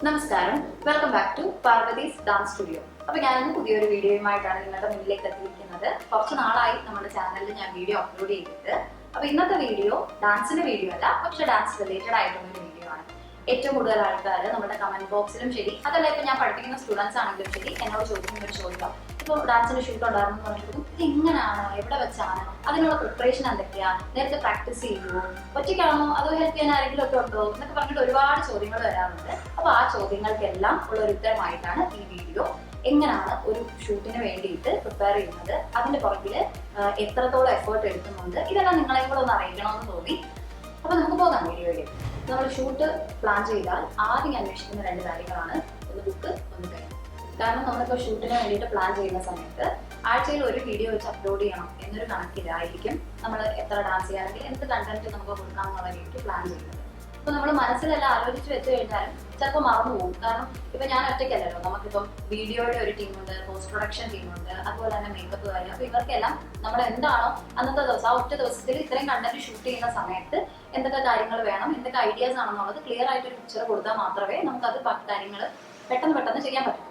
നമസ്കാരം, welcome back to Parvathi's dance studio. അപ്പോൾ ഞാനിന്ന് പുതിയൊരു വീഡിയോയുമായിട്ടാണ് നിങ്ങളുടെ മുന്നിലേക്ക് എത്തിയിരിക്കുന്നത്. കുറച്ച് നാളായി നമ്മുടെ ചാനലിൽ ഞാൻ വീഡിയോ അപ്ലോഡ് ചെയ്തിട്ട്. അപ്പോൾ ഇന്നത്തെ വീഡിയോ ഡാൻസിന്റെ വീഡിയോ അല്ല, പക്ഷെ ഡാൻസ് റിലേറ്റഡ് ആയിട്ടുള്ള ഒരു വീഡിയോ ആണ്. ഏറ്റവും കൂടുതൽ ആൾക്കാർ നമ്മുടെ കമന്റ് ബോക്സിലും ശരി, അതല്ല ഇപ്പൊ ഞാൻ പഠിപ്പിക്കുന്ന സ്റ്റുഡൻസ് ആണെങ്കിലും ശരി, എന്നോട് ചോദിക്കുന്ന ഒരു ചോദ്യം, ഇപ്പോൾ ഡാൻസിന്റെ ഷൂട്ട് ഉണ്ടായിരുന്നു പറഞ്ഞിട്ട് ഇത് എങ്ങനെയാണ്, എവിടെ വെച്ചാണ്, അതിനുള്ള പ്രിപ്പറേഷൻ എന്തൊക്കെയാ, നേരത്തെ പ്രാക്ടീസ് ചെയ്യുമോ, ഒറ്റയ്ക്കാണോ, അതോ ഹെൽപ്പ് ചെയ്യാൻ ആരെങ്കിലും ഒക്കെ ഉണ്ടോ എന്നൊക്കെ പറഞ്ഞിട്ട് ഒരുപാട് ചോദ്യങ്ങൾ വരാറുണ്ട്. അപ്പോൾ ആ ചോദ്യങ്ങൾക്കെല്ലാം ഉള്ള ഒരു ഉത്തരമായിട്ടാണ് ഈ വീഡിയോ. എങ്ങനെയാണ് ഒരു ഷൂട്ടിന് വേണ്ടിയിട്ട് പ്രിപ്പയർ ചെയ്യുന്നത്, അതിന്റെ പുറകില് എത്രത്തോളം എഫേർട്ട് എടുക്കുന്നുണ്ട്, ഇതെല്ലാം നിങ്ങളെയും കൂടെ ഒന്ന് അറിയിക്കണമെന്ന് തോന്നി. അപ്പൊ നമുക്ക് പോകാം വീഡിയോയിലേക്ക്. നമ്മൾ ഷൂട്ട് പ്ലാൻ ചെയ്താൽ ആദ്യം അന്വേഷിക്കുന്ന രണ്ട് കാര്യങ്ങളാണ്, ഒന്ന് ബുക്ക്, ഒന്ന് ടൈം. കാരണം നമ്മളിപ്പോൾ ഷൂട്ടിന് വേണ്ടിയിട്ട് പ്ലാൻ ചെയ്യുന്ന സമയത്ത് ആഴ്ചയിൽ ഒരു വീഡിയോ വെച്ച് അപ്ലോഡ് ചെയ്യണം എന്നൊരു കണക്കിലായിരിക്കും നമ്മൾ എത്ര ഡാൻസ് ചെയ്യാനെങ്കിൽ എന്ത് കണ്ടന്റ് നമുക്ക് കൊടുക്കാമെന്നുള്ള രീതിക്ക് പ്ലാൻ ചെയ്യുന്നത്. അപ്പോൾ നമ്മൾ മനസ്സിലെല്ലാം ആലോചിച്ച് വെച്ച് കഴിഞ്ഞാലും ചിലപ്പോൾ മറന്നു പോകും. കാരണം ഇപ്പം ഞാൻ ഒറ്റയ്ക്കല്ലല്ലോ, നമുക്കിപ്പം വീഡിയോയുടെ ഒരു ടീമുണ്ട്, പോസ്റ്റ് പ്രൊഡക്ഷൻ ടീമുണ്ട്, അതുപോലെ തന്നെ മേക്കപ്പ് കാര്യം. അപ്പോൾ ഇവർക്കെല്ലാം നമ്മൾ എന്താണോ അന്നത്തെ ദിവസം, ആ ഒറ്റ ദിവസത്തിൽ ഇത്രയും കണ്ടന്റ് ഷൂട്ട് ചെയ്യുന്ന സമയത്ത് എന്തൊക്കെ കാര്യങ്ങൾ വേണം, എന്തൊക്കെ ഐഡിയാസ് ആണെന്നുള്ളത് ക്ലിയർ ആയിട്ടൊരു പിക്ചർ കൊടുത്താൽ മാത്രമേ നമുക്കത് കാര്യങ്ങൾ പെട്ടെന്ന് ചെയ്യാൻ പറ്റൂ.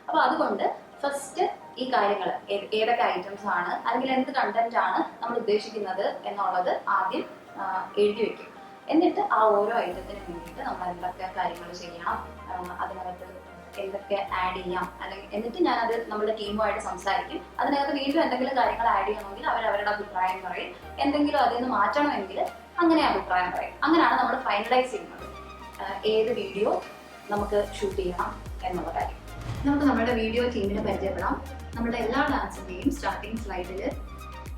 അപ്പോൾ അതുകൊണ്ട് ഫസ്റ്റ് ഈ കാര്യങ്ങൾ ഏതൊക്കെ ഐറ്റംസ് ആണ് അല്ലെങ്കിൽ എന്ത് കണ്ടന്റ് ആണ് നമ്മൾ ഉദ്ദേശിക്കുന്നത് എന്നുള്ളത് ആദ്യം എഴുതി വെക്കും. എന്നിട്ട് ആ ഓരോ ഐറ്റത്തിന് വേണ്ടിയിട്ട് നമ്മൾ എന്തൊക്കെ കാര്യങ്ങൾ ചെയ്യണം, അതിനകത്ത് എന്തൊക്കെ ആഡ് ചെയ്യാം, അല്ലെങ്കിൽ എന്നിട്ട് ഞാനത് നമ്മുടെ ടീമുമായിട്ട് സംസാരിക്കും. അതിനകത്ത് വീണ്ടും എന്തെങ്കിലും കാര്യങ്ങൾ ആഡ് ചെയ്യണമെങ്കിൽ അവരവരുടെ അഭിപ്രായം പറയും. എന്തെങ്കിലും അതിൽ നിന്ന് മാറ്റണമെങ്കിൽ അങ്ങനെ അഭിപ്രായം പറയും. അങ്ങനെയാണ് നമ്മൾ ഫൈനലൈസ് ചെയ്യുന്നത് ഏത് വീഡിയോ നമുക്ക് ഷൂട്ട് ചെയ്യണം എന്നുള്ള കാര്യം. നമുക്ക് നമ്മുടെ വീഡിയോ ടീമിനെ പരിചയപ്പെടാം. നമ്മുടെ എല്ലാ ഡാൻസിന്റെയും സ്റ്റാർട്ടിംഗ് സ്ലൈഡിൽ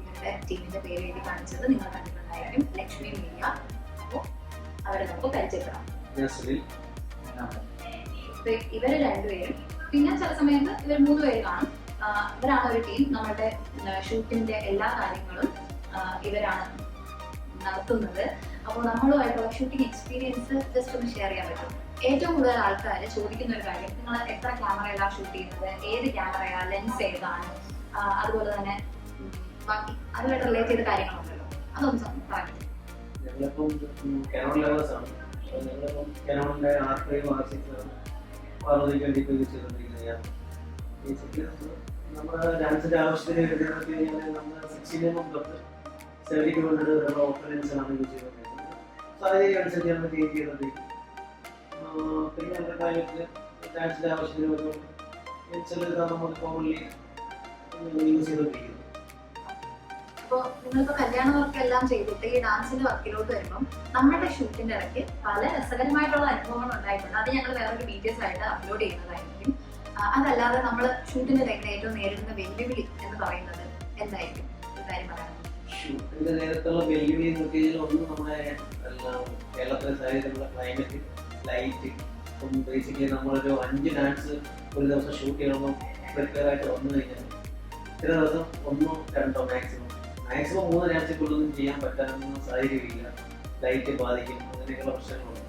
ഇവരുടെ ടീമിന്റെ പേര് എഴുതി കാണിച്ചത് നിങ്ങൾ കണ്ടിട്ടുണ്ടായിരിക്കും, ലക്ഷ്മി മീഡിയ. അപ്പോൾ അവരെ നമുക്ക് പരിചയപ്പെടാം. ഇവര് രണ്ടുപേരും, പിന്നെ ചില സമയത്ത് ഇവർ 3 പേര് കാണും. ഇവരാണ് ഒരു ടീം. നമ്മുടെ ഷൂട്ടിന്റെ എല്ലാ കാര്യങ്ങളും ഇവരാണ് നടത്തുന്നത്. അപ്പോൾ നമ്മളുമായിട്ടുള്ള ഷൂട്ടിംഗ് എക്സ്പീരിയൻസ് ജസ്റ്റ് ഒന്ന് ഷെയർ ചെയ്യാൻ പറ്റും. ഏറ്റവും കൂടുതൽ ആൾക്കാർ ചോദിക്കുന്ന ഒരു കാര്യം, നിങ്ങൾ എത്ര ക്യാമറയിലാണ് ഷൂട്ട് ചെയ്യുന്നത്, ഏത് ക്യാമറയാ, ലെൻസ് ഏതാണ്, അതുപോലെ തന്നെ ബാക്കി അതുമായിട്ട് റിലേറ്റ് ചെയ്ത കാര്യങ്ങളുണ്ടല്ലോ, അതൊന്നും പറഞ്ഞു. നമ്മുടെ ഡാൻസിന്റെ ആവശ്യത്തിന് സാഹചര്യം അനുസരിച്ചാണ് ചേഞ്ച് ചെയ്യുന്നത്. പിന്നെ നമ്മുടെ കാര്യത്തിൽ ഡാൻസിന്റെ ആവശ്യത്തിന് നമ്മൾ കോമൺലി യൂസ് ചെയ്തുകൊണ്ടിരിക്കുന്നത്. അപ്പോൾ നിങ്ങളിപ്പോൾ കല്യാണ വർക്കെല്ലാം ചെയ്തിട്ട് ഈ ഡാൻസിന്റെ വർക്കിലോട്ട് വരുമ്പം നമ്മുടെ ഷൂട്ടിന്റെ ഇടയ്ക്ക് പല രസകരമായിട്ടുള്ള അനുഭവങ്ങൾ ഉണ്ടായിട്ടുണ്ട്. അത് ഞങ്ങൾ വേറൊരു വീഡിയോസ് ആയിട്ട് അപ്ലോഡ് ചെയ്യുന്നതായിരിക്കും. അതല്ലാതെ നമ്മൾ ഷൂട്ടിന്റെ ടൈമിൽ ഏറ്റവും നേരിടുന്ന വെല്ലുവിളി എന്ന് പറയുന്നത് എന്തായിരിക്കും? ഒരു കാര്യം പറയാം. ഷൂട്ടിന്റെ നേരത്തുള്ള വെല്ലുവിളി എന്ന് വെച്ചാൽ ഒന്ന് നമ്മുടെ കേരളത്തിലെ സാഹചര്യത്തിലുള്ള ക്ലൈമറ്റ്, ലൈറ്റ്. ഇപ്പം ബേസിക്കലി നമ്മളൊരു 5 ഡാൻസ് ഒരു ദിവസം ഷൂട്ട് ചെയ്യണമെന്നും പ്രിപ്പയർ ആയിട്ട് വന്നു കഴിഞ്ഞാൽ ചില ദിവസം 1 2 മാക്സിമം 3 ഡാൻസിനുള്ളൊന്നും ചെയ്യാൻ പറ്റാനൊന്നും സാഹചര്യമില്ല. ലൈറ്റ് ബാധിക്കും, അങ്ങനെയൊക്കെയുള്ള പ്രശ്നങ്ങളുണ്ട്.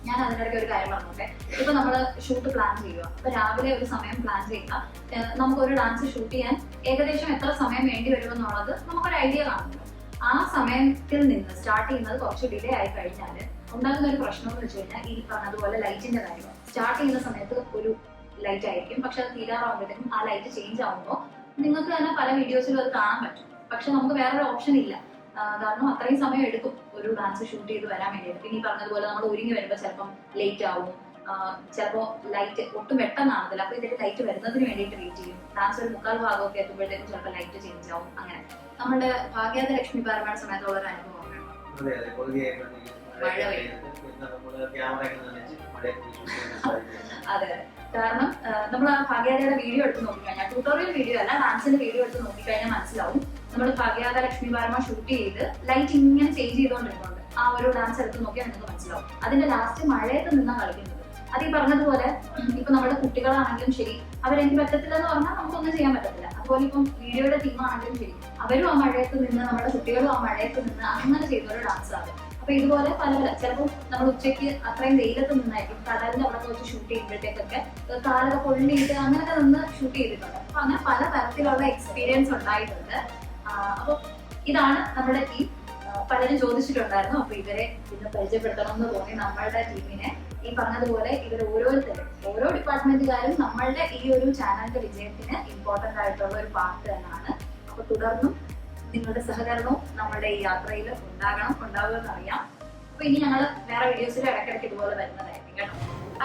ഞാൻ അതിനിടയ്ക്ക് ഒരു കാര്യം പറഞ്ഞോട്ടെ. ഇപ്പൊ നമ്മള് ഷൂട്ട് പ്ലാൻ ചെയ്യുക, അപ്പൊ രാവിലെ ഒരു സമയം പ്ലാൻ ചെയ്യുക, നമുക്കൊരു ഡാൻസ് ഷൂട്ട് ചെയ്യാൻ ഏകദേശം എത്ര സമയം വേണ്ടി വരുമെന്നുള്ളത് നമുക്കൊരു ഐഡിയ കാണുമല്ലോ. ആ സമയത്തിൽ നിന്ന് സ്റ്റാർട്ട് ചെയ്യുന്നത് കുറച്ച് ഡിലേ ആയി കഴിഞ്ഞാൽ ഉണ്ടാകുന്ന ഒരു പ്രശ്നം എന്ന് വെച്ച് കഴിഞ്ഞാൽ ഈ പറഞ്ഞതുപോലെ ലൈറ്റിന്റെ കാര്യം. സ്റ്റാർട്ട് ചെയ്യുന്ന സമയത്ത് ഒരു ലൈറ്റ് ആയിരിക്കും, പക്ഷെ അത് തീരാറാകുമ്പോഴത്തേക്കും ആ ലൈറ്റ് ചേഞ്ച് ആകുമ്പോൾ നിങ്ങൾക്ക് തന്നെ പല വീഡിയോസിലും അത് കാണാൻ പറ്റും. പക്ഷെ നമുക്ക് വേറൊരു ഓപ്ഷൻ ഇല്ല. കാരണം അത്രയും സമയം എടുക്കും ഒരു ഡാൻസ് ഷൂട്ട് ചെയ്ത് വരാൻ വേണ്ടിയിട്ട്. പിന്നെ ഈ പറഞ്ഞതുപോലെ നമ്മൾ ഒരുങ്ങി വരുമ്പോൾ ചിലപ്പം ലേറ്റ് ആവും, ചിലപ്പോൾ ലൈറ്റ് ഒട്ടും പെട്ടെന്നാണതില്ല. അപ്പോൾ ഇതിൽ ലൈറ്റ് വരുന്നതിന് വേണ്ടിയിട്ട് വെയിറ്റ് ചെയ്യും. ഡാൻസ് ഒരു 3/4 ഭാഗമൊക്കെ എത്തുമ്പോഴത്തേക്കും ചിലപ്പോൾ ലൈറ്റ് ചേഞ്ച് ആവും. അങ്ങനെ നമ്മുടെ ഭാഗ്യാത ലക്ഷ്മി പാരമാണ് സമയത്തുള്ള ഒരു അനുഭവം. അതെ, കാരണം നമ്മൾ ആ ഭാഗ്യാതയുടെ വീഡിയോ എടുത്ത് നോക്കിക്കഴിഞ്ഞാൽ, ട്യൂട്ടോറിയൽ വീഡിയോ അല്ല, ഡാൻസിന്റെ വീഡിയോ എടുത്ത് നോക്കിക്കഴിഞ്ഞാൽ മനസ്സിലാവും. നമ്മൾ ഭാഗ്യാത ലക്ഷ്മി പാരമ ഷൂട്ട് ചെയ്ത് ലൈറ്റ് ഇങ്ങനെ ചേഞ്ച് ചെയ്തുകൊണ്ടിരുന്നുണ്ട്. ആ ഒരു ഡാൻസ് എടുത്ത് നോക്കിയാൽ നിങ്ങൾക്ക് മനസ്സിലാവും. അതിന്റെ ലാസ്റ്റ് മഴയത്ത് നിന്നാണ് കളിക്കുന്നത്. അത് ഈ പറഞ്ഞതുപോലെ ഇപ്പൊ നമ്മുടെ കുട്ടികളാണെങ്കിലും ശരി, അവരെനിക്ക് പറ്റത്തില്ല എന്ന് പറഞ്ഞാൽ നമുക്കൊന്നും ചെയ്യാൻ പറ്റത്തില്ല. അതുപോലെ ഇപ്പം വീഡിയോയുടെ ടീമാണെങ്കിലും ശരി, അവരും ആ മഴയത്ത് നിന്ന്, നമ്മുടെ കുട്ടികളും ആ മഴയത്ത് നിന്ന് അങ്ങനെ ചെയ്തൊരു ഡാൻസ് ആണ്. അപ്പൊ ഇതുപോലെ പല ചിലപ്പോൾ നമ്മൾ ഉച്ചയ്ക്ക് അത്രയും വെയിലത്ത് നിന്നായിരിക്കും കടലിന്റെ അവിടെ വെച്ച് ഷൂട്ട് ചെയ്യുമ്പോഴത്തേക്കൊക്കെ കാലൊക്കെ പൊള്ളിയിട്ട് അങ്ങനെയൊക്കെ നിന്ന് ഷൂട്ട് ചെയ്തിട്ടുണ്ട്. അപ്പൊ അങ്ങനെ പല തരത്തിലുള്ള എക്സ്പീരിയൻസ് ഉണ്ടായിട്ടുണ്ട്. അപ്പൊ ഇതാണ് നമ്മുടെ ടീം. പലരും ചോദിച്ചിട്ടുണ്ടായിരുന്നു. അപ്പൊ ഇവരെ ഇന്ന് പരിചയപ്പെടുത്തണം എന്ന് തോന്നി നമ്മളുടെ ടീമിനെ. ഈ പറഞ്ഞതുപോലെ ഇവർ ഓരോ ഡിപ്പാർട്ട്മെന്റുകാരും നമ്മളുടെ ഈ ഒരു ചാനലിന്റെ വിജയത്തിന് ഇമ്പോർട്ടന്റ് ആയിട്ടുള്ള ഒരു പാർട്ട് തന്നെയാണ്. അപ്പൊ തുടർന്നും നിങ്ങളുടെ സഹകരണവും നമ്മുടെ ഈ യാത്രയിൽ ഉണ്ടാകുമെന്ന് അറിയാം. അപ്പൊ ഇനി ഞങ്ങൾ വേറെ വീഡിയോസിൽ ഇടയ്ക്കിടയ്ക്ക് ഇതുപോലെ വരുന്നതായിരിക്കും കേട്ടോ.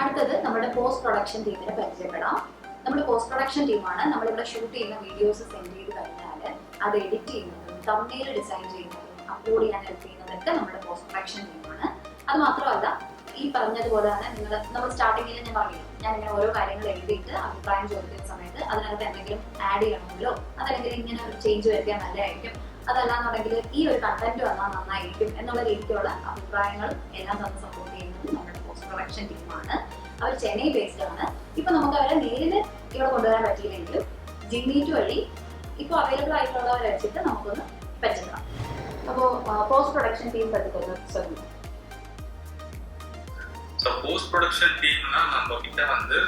അടുത്തത് നമ്മുടെ പോസ്റ്റ് പ്രൊഡക്ഷൻ ടീമിനെ പരിചയപ്പെടാം. നമ്മുടെ പോസ്റ്റ് പ്രൊഡക്ഷൻ ടീമാണ് നമ്മളിവിടെ ഷൂട്ട് ചെയ്യുന്ന വീഡിയോസ് സെൻഡ് ചെയ്ത് കഴിഞ്ഞാൽ അത് എഡിറ്റ് ചെയ്യുന്നതും തംബ്നെയിൽ ഡിസൈൻ ചെയ്യുന്നതും അപ്ലോഡ് ചെയ്യാൻ ഹെൽപ്പ് ചെയ്യുന്നതൊക്കെ നമ്മുടെ പോസ്റ്റ് പ്രൊഡക്ഷൻ ടീമാണ്. അത് മാത്രമല്ല ഈ പറഞ്ഞതുപോലെ തന്നെ നമ്മൾ സ്റ്റാർട്ടിങ്ങിൽ ഞാൻ പറഞ്ഞില്ല, ഞാനിങ്ങനെ ഓരോ കാര്യങ്ങൾ എഴുതിയിട്ട് അഭിപ്രായം ചോദിക്കുന്ന സമയത്ത് അതിനകത്ത് എന്തെങ്കിലും ആഡ് ചെയ്യണമെങ്കിലോ അതല്ലെങ്കിൽ ഇങ്ങനെ ഒരു ചേഞ്ച് വരുത്തിയാൽ നല്ലതായിരിക്കും, അതല്ലാന്നുണ്ടെങ്കിൽ ഈ ഒരു കണ്ടന്റ് വന്നാൽ നന്നായിരിക്കും എന്നുള്ള രീതിക്കുള്ള അഭിപ്രായങ്ങൾ എല്ലാം തന്നെ സപ്പോർട്ട് ചെയ്യുന്നത് നമ്മുടെ പോസ്റ്റ് പ്രൊഡക്ഷൻ ടീമാണ്. അവർ ചെന്നൈ ബേസ്ഡ് ആണ്. ഇപ്പൊ നമുക്ക് അവരെ നേരിട്ട് ഇവിടെ കൊണ്ടുവരാൻ പറ്റിയില്ലെങ്കിലും ജിമീറ്റ് വഴി ഇപ്പോൾ അവൈലബിൾ ആയിട്ടുള്ളവരെ വെച്ചിട്ട് നമുക്കൊന്ന് പറ്റുന്നതാണ്. അപ്പോൾ പോസ്റ്റ് പ്രൊഡക്ഷൻ ടീം പറ്റിക്കൊന്ന് ശ്രദ്ധിക്കും. ஸோ போஸ்ட் ப்ரொடக்ஷன் டீம்னா நம்ம கிட்ட வந்து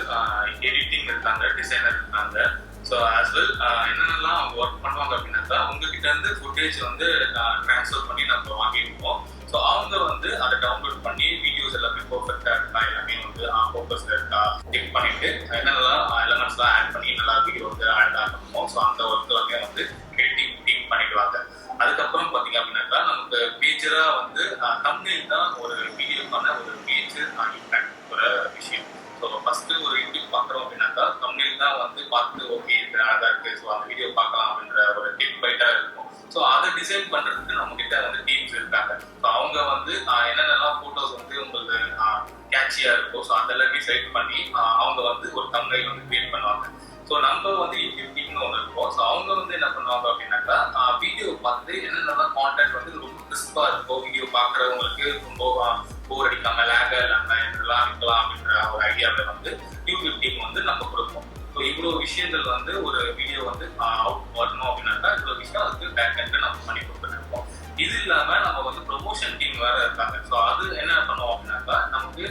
எடிட்டிங் இருக்காங்க, டிசைனர் இருக்காங்க. ஸோ ஆஸ் வெல் என்னென்னலாம் அவங்க ஒர்க் பண்ணுவாங்க அப்படின்னாக்கா உங்ககிட்ட இருந்து ஃபுட்டேஜ் வந்து ட்ரான்ஸ்ஃபர் பண்ணி நம்ம வாங்கிடுவோம். ஸோ அவங்க வந்து அதை டவுன்லோட் பண்ணி வீடியோஸ் எல்லாமே பர்ஃபெக்டாக இருக்கா, எல்லாமே வந்து ஃபோக்கஸில் இருக்கா செக் பண்ணிட்டு என்னென்னலாம் எலமெண்ட்ஸ்லாம் ஆட் பண்ணி நல்லா வீடியோ வந்து ஆட் ஆகணும். ஸோ அந்த ஒர்க் எல்லாமே வந்து எடிட்டிங் டீம் பண்ணிடுவாங்க. அதுக்கப்புறம் பார்த்தீங்க அப்படின்னாக்கா நமக்கு மேஜராக வந்து தம்ப்நெயில் தான் ஒரு வீடியோக்கான ஒரு மேஜர் இம்பாக்ட் ஒரு விஷயம். ஸோ ஃபஸ்ட்டு ஒரு யூடியூப் பார்க்குறோம் அப்படின்னாக்கா தம்ப்நெயில் தான் வந்து பார்த்து ஓகே இது அழகாக இருக்குது, ஸோ அந்த வீடியோ பார்க்கலாம் அப்படின்ற ஒரு கிளிக் பைட்டாக இருக்கும். ஸோ அதை டிசைன் பண்ணுறதுக்கு நம்மகிட்ட வந்து டீம்ஸ் இருக்காங்க. ஸோ அவங்க வந்து என்னென்னலாம் ஃபோட்டோஸ் வந்து உங்களுக்கு கேட்சியாக இருக்கும், ஸோ அதெல்லாமே செலக்ட் பண்ணி அவங்க வந்து ஒரு தம்ப்நெயில் வந்து கிரியேட் பண்ணுவாங்க. ஸோ நம்ம வந்து யூடியூப் டீம்னு ஒன்று இருக்கும். ஸோ அவங்க வந்து என்ன பண்ணுவாங்க அப்படின்னாக்கா வீடியோ பார்த்து என்னென்னலாம் கான்டென்ட் வந்து ரொம்ப கிறிஸ்பாக இருக்கும், வீடியோ பார்க்குறவங்களுக்கு ரொம்ப போர் அடிக்காம லேக இல்லாமல் இதெல்லாம் இருக்கலாம் அப்படின்ற ஒரு ஐடியாவில் வந்து யூடியூப் டீம் வந்து நம்ம கொடுப்போம். ஸோ இவ்வளோ விஷயங்கள் வந்து ஒரு வீடியோ வந்து அவுட் வரணும் அப்படின்னாக்கா இவ்வளோ விஷயம் அதுக்கு பேக் எண்ட் நம்ம பண்ணி கொடுத்துருக்கோம். இது இல்லாமல் நம்ம வந்து ப்ரொமோஷன் டீம் வேறு இருக்காங்க. ஸோ அது என்ன பண்ணுவோம் அப்படின்னாக்கா நமக்கு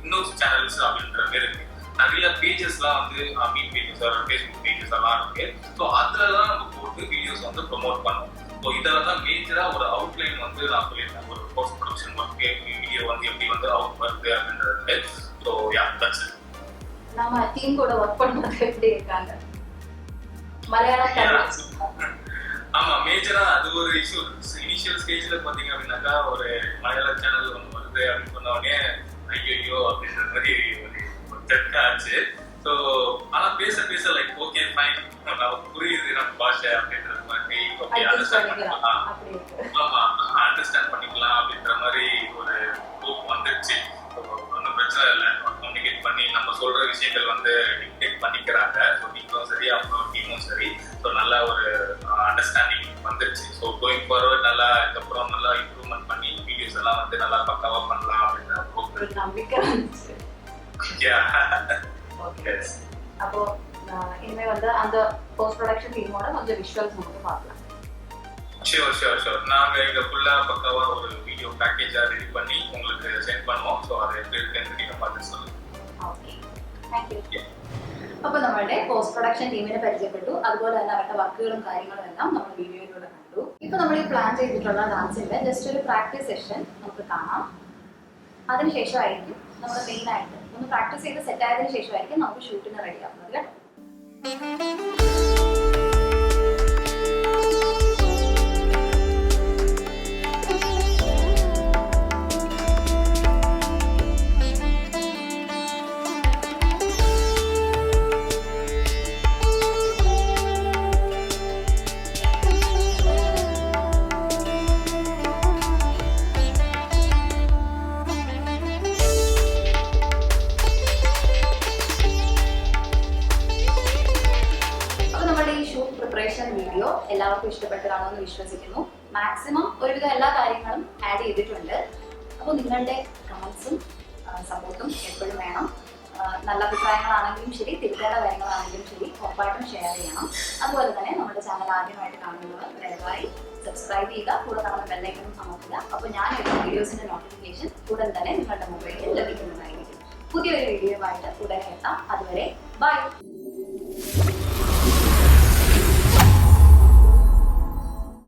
இன்னொரு சேனல்ஸ் அப்படின்ற பேர் இருக்கு. நிறைய பேஜஸ்லாம் வந்து மீட் பேஜஸ், ஃபேஸ்புக் பேஜஸ் எல்லாம் இருக்கு. ஸோ அதுலலாம் நம்ம போட்டு வீடியோஸ் வந்து ப்ரொமோட் பண்ணுவோம். ஸோ இதெல்லாம் தான் மேஜராக ஒரு அவுட்லைன் வந்து நான் சொல்லியிருக்கேன், ஒரு போஸ்ட் ப்ரொடக்ஷன் ஒர்க்கு வீடியோ வந்து எப்படி வந்து அவுட் வருது அப்படின்றது. So yeah that's it. நம்ம டீம் கூட ஒர்க் பண்ணுறது எப்படி இருக்காங்க மலையாளம்? ஆமா, மேஜரா அது ஒரு இஷ்யூ. இனிஷியல் ஸ்டேஜ்ல பாத்தீங்க அப்படின்னாக்கா ஒரு மலையாள சேனல் ஒன்று வருது அப்படின்னு சொன்ன உடனே ஐயோ அப்படின்ற மாதிரி ஒரு ஜட்கா ஆச்சு. ஸோ ஆனா பேச லைக் ஓகே ஃபைன், நமக்கு புரியுது நம்ம பாஷை அப்படின்ற மாதிரி அண்டர்ஸ்டாண்ட் பண்ணிக்கலாம். ஆமா, அண்டர்ஸ்டாண்ட் பண்ணிக்கலாம் அப்படின்ற மாதிரி ஒரு ஹோப் வந்துடுச்சு. ஒன்றும் பிரச்சனை இல்லை, கம்யூனிகேட் பண்ணி நம்ம சொல்ற விஷயங்கள் வந்து டிக்டேட் பண்ணிக்கிறாங்க. ஸோ நீங்களும் சரி அவங்களோட டீமும் சரி, ஸோ நல்ல ஒரு அண்டர்ஸ்டாண்டிங் வந்துடுச்சு. ஸோ கோயிங் ஃபார்வர்ட் நல்லா இதுக்கப்புறம் நல்லா இம்ப்ரூவ்மெண்ட் பண்ணி வீடியோஸ் எல்லாம் வந்து நல்லா பக்காவா பண்ணலாம் அப்படின்ற ஹோப் நம்பிக்கை வந்துச்சு. அப்போ இனிமே வந்து அந்த போஸ்ட் ப்ரொடக்ஷன் டீமோட கொஞ்சம் விஷுவல்ஸ் நமக்கு பார்க்கலாம். ஷூர். நாங்க இங்க ஃபுல்லா பக்காவா ஒரு வீடியோ பேக்கேஜா ரெடி பண்ணி உங்களுக்கு சென்ட் பண்ணுவோம். ஸோ அதை எப்படி இருக்குன்னு நீங்க பார்த்து சொல்லுங்க. Okay, thank you. അപ്പോൾ നമ്മളുടെ പോസ്റ്റ് പ്രൊഡക്ഷൻ ടീമിനെ പരിചയപ്പെട്ടു. അതുപോലെ തന്നെ അവരുടെ വർക്കുകളും കാര്യങ്ങളും എല്ലാം നമ്മൾ വീഡിയോയിലൂടെ കണ്ടു. ഇപ്പോൾ നമ്മൾ ഈ പ്ലാൻ ചെയ്തിട്ടുള്ള ഡാൻസിന്റെ ജസ്റ്റ് ഒരു പ്രാക്ടീസ് സെഷൻ നമുക്ക് കാണാം. അതിനുശേഷമായിരിക്കും നമ്മൾ മെയിൻ ആയിട്ട് ഒന്ന് പ്രാക്ടീസ് ചെയ്ത് സെറ്റ് ആയതിനു ശേഷമായിരിക്കും നമുക്ക് ഷൂട്ടിന് റെഡി ആവുന്നത് കേട്ടോ. വീഡിയോ എല്ലാവർക്കും ഇഷ്ടപ്പെട്ടതാണെന്ന് വിശ്വസിക്കുന്നു. മാക്സിമം ഒരുവിധം എല്ലാ കാര്യങ്ങളും ആഡ് ചെയ്തിട്ടുണ്ട്. അപ്പോൾ നിങ്ങളുടെ കമൻസും സപ്പോർട്ടും എപ്പോഴും വേണം. നല്ല അഭിപ്രായങ്ങളാണെങ്കിലും ശരി, തിരുത്തേണ്ട കാര്യങ്ങളാണെങ്കിലും ശരി, ഉറപ്പായിട്ടും ഷെയർ ചെയ്യണം. അതുപോലെ തന്നെ നമ്മുടെ ചാനൽ ആദ്യമായിട്ട് കാണുന്നവർ ദയവായി സബ്സ്ക്രൈബ് ചെയ്യുക, കൂടെ കാണുന്ന ബെല്ലൈക്കൺ അമർത്തുക. അപ്പോൾ ഞാൻ എടുത്ത വീഡിയോസിന്റെ നോട്ടിഫിക്കേഷൻ ഉടൻ തന്നെ നിങ്ങളുടെ മൊബൈലിൽ ലഭിക്കുന്നതായിരിക്കും. പുതിയൊരു വീഡിയോയുമായിട്ട് ഉടനെ എത്താം. അതുവരെ ബൈ.